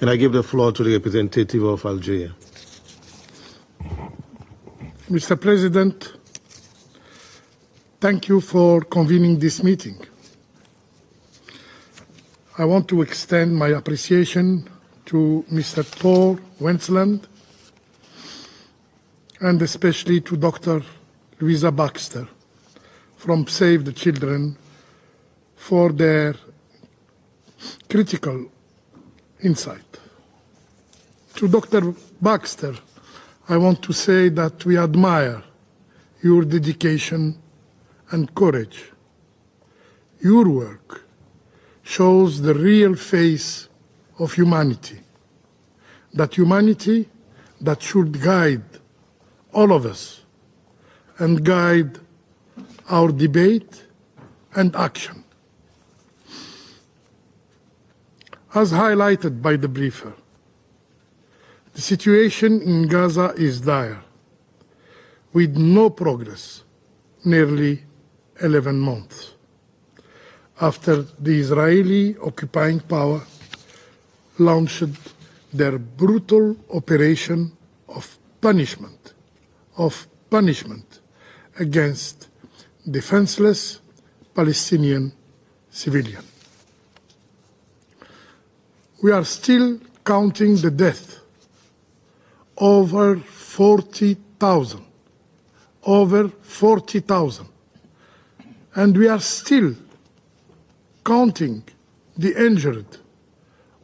And I give the floor to the representative of Algeria. Mr. President, thank you for convening this meeting. I want to extend my appreciation to Mr. Paul Wensland and especially to Dr. Louisa Baxter from Save the Children for their critical insight. To Dr. Baxter, I want to say that we admire your dedication and courage. Your work shows the real face of humanity, that humanity that should guide all of us and guide our debate and action. As highlighted by the briefer, the situation in Gaza is dire, with no progress nearly 11 months after the Israeli occupying power launched their brutal operation of punishment against defenseless Palestinian civilians. We are still counting the death. Over 40,000. And we are still counting the injured,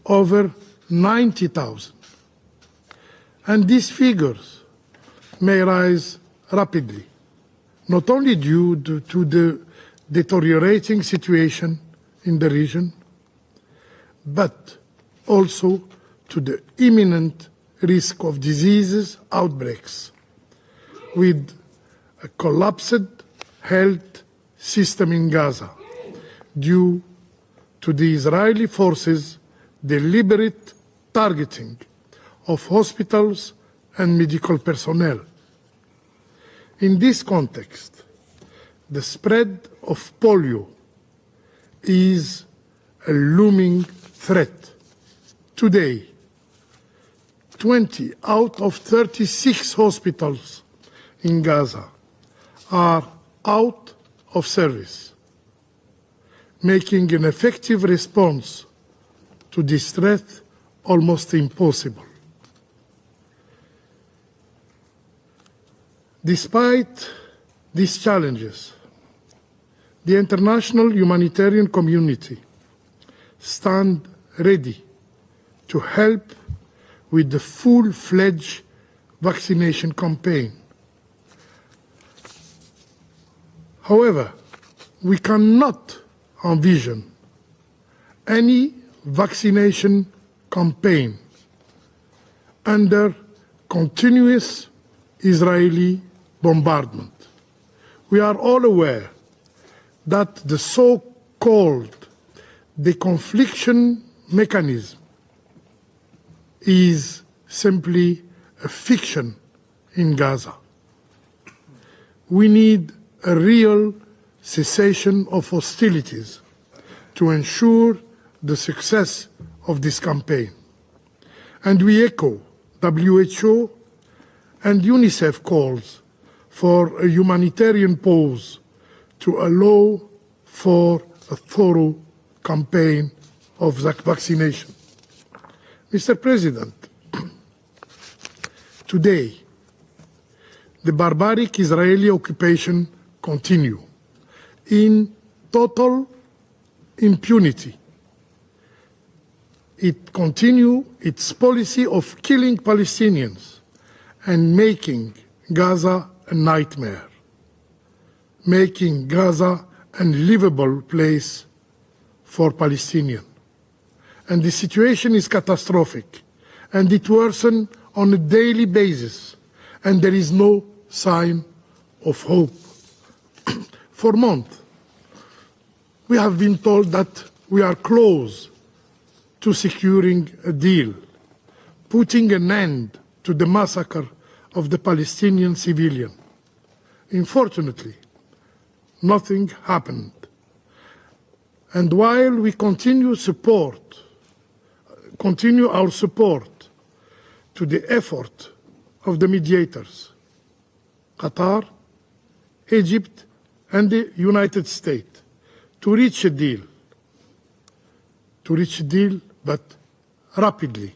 over 90,000. And these figures may rise rapidly, not only due to the deteriorating situation in the region, but also to the imminent risk of diseases outbreaks, with a collapsed health system in Gaza due to the Israeli forces' deliberate targeting of hospitals and medical personnel. In this context, the spread of polio is a looming threat. Today, 20 out of 36 hospitals in Gaza are out of service, making an effective response to this threat almost impossible. Despite these challenges, the international humanitarian community stands ready to help with the full-fledged vaccination campaign. However, we cannot envision any vaccination campaign under continuous Israeli bombardment. We are all aware that the so-called deconfliction mechanism is simply a fiction in Gaza. We need a real cessation of hostilities to ensure the success of this campaign. And we echo WHO and UNICEF calls for a humanitarian pause to allow for a thorough campaign of vaccination. Mr. President, today, the barbaric Israeli occupation continues in total impunity. It continues its policy of killing Palestinians and making Gaza a nightmare, making Gaza an unlivable place for Palestinians. And the situation is catastrophic, and it worsens on a daily basis, and there is no sign of hope. For months, we have been told that we are close to securing a deal, putting an end to the massacre of the Palestinian civilian. Unfortunately, nothing happened. And while we continue continue our support to the effort of the mediators, Qatar, Egypt, and the United States, to reach a deal, but rapidly.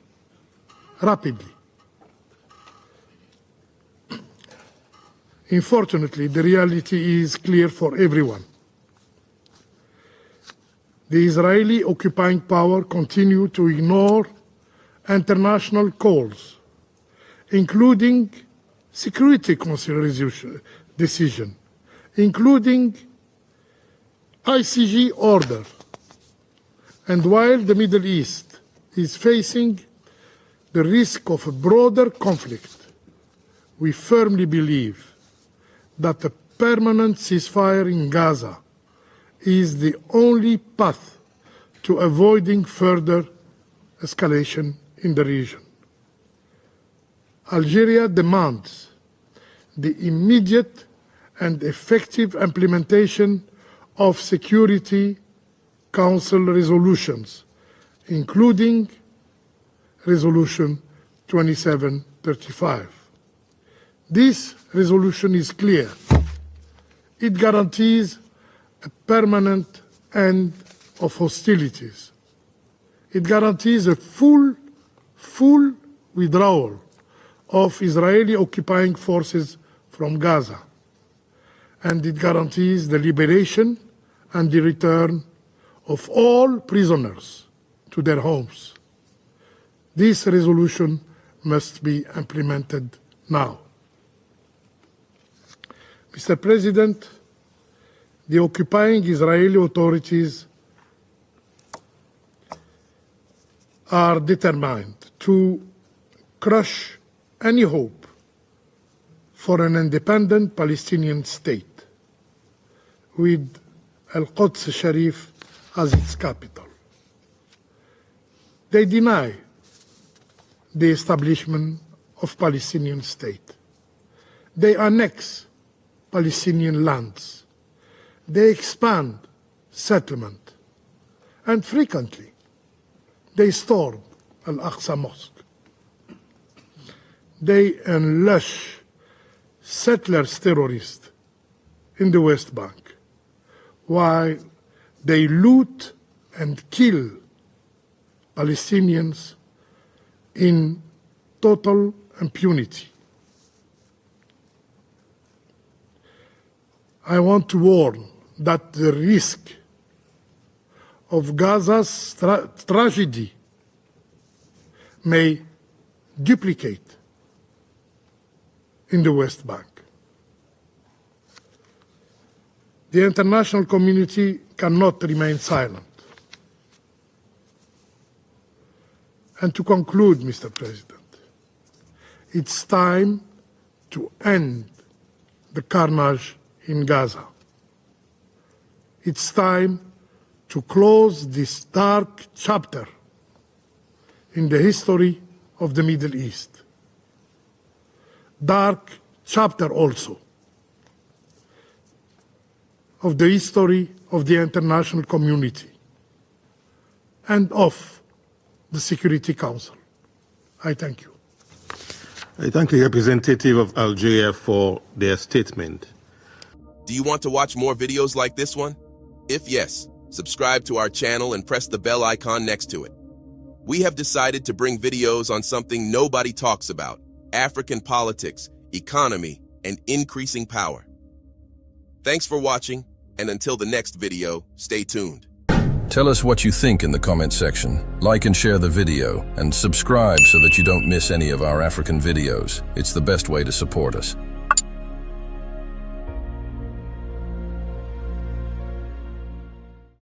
Unfortunately, the reality is clear for everyone. The Israeli occupying power continue to ignore international calls, including Security Council resolution decision, including ICG order. And while the Middle East is facing the risk of a broader conflict, we firmly believe that a permanent ceasefire in Gaza is the only path to avoiding further escalation in the region. Algeria demands the immediate and effective implementation of Security Council resolutions, including Resolution 2735. This resolution is clear. It guarantees a permanent end of hostilities. It guarantees a full withdrawal of Israeli occupying forces from Gaza. And it guarantees the liberation and the return of all prisoners to their homes. This resolution must be implemented now. Mr. President, the occupying Israeli authorities are determined to crush any hope for an independent Palestinian state with Al-Quds Sharif as its capital. They deny the establishment of Palestinian state. They annex Palestinian lands. They expand settlement. And frequently, they storm Al-Aqsa Mosque. They unleash settlers terrorists in the West Bank, while they loot and kill Palestinians in total impunity. I want to warn that the risk of Gaza's tragedy may duplicate in the West Bank. The international community cannot remain silent. And to conclude, Mr. President, it's time to end the carnage in Gaza. It's time to close this dark chapter in the history of the Middle East. Dark chapter also of the history of the international community and of the Security Council. I thank you. I thank the representative of Algeria for their statement. Do you want to watch more videos like this one? If yes, subscribe to our channel and press the bell icon next to it. We have decided to bring videos on something nobody talks about: African politics, economy, and increasing power. Thanks for watching, and until the next video, stay tuned. Tell us what you think in the comment section. Like and share the video, and subscribe so that you don't miss any of our African videos. It's the best way to support us.